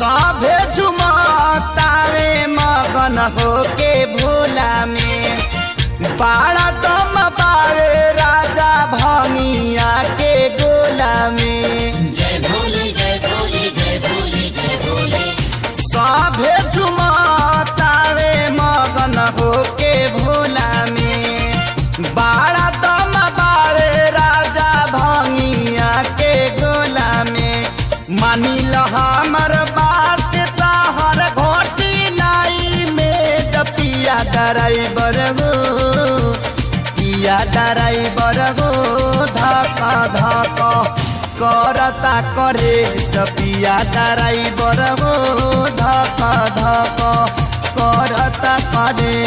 सभे झुमतावे मगन होके भोला में बाड़ा दम पावे राजा भंगिया के गोला में। जय भोले जय भोले जय भोले जय भोले। सभे झुमतावे मगन होके भोला में बाड़ा दम पावे राजा भंगिया के गोला में। मानी ल हमर बात तहर घोटी नाई में जपिया ड्राइवर गो पिया ड्राइवर गो धक धक करता करे जपिया ड्राइवर गो धक धक करता करे।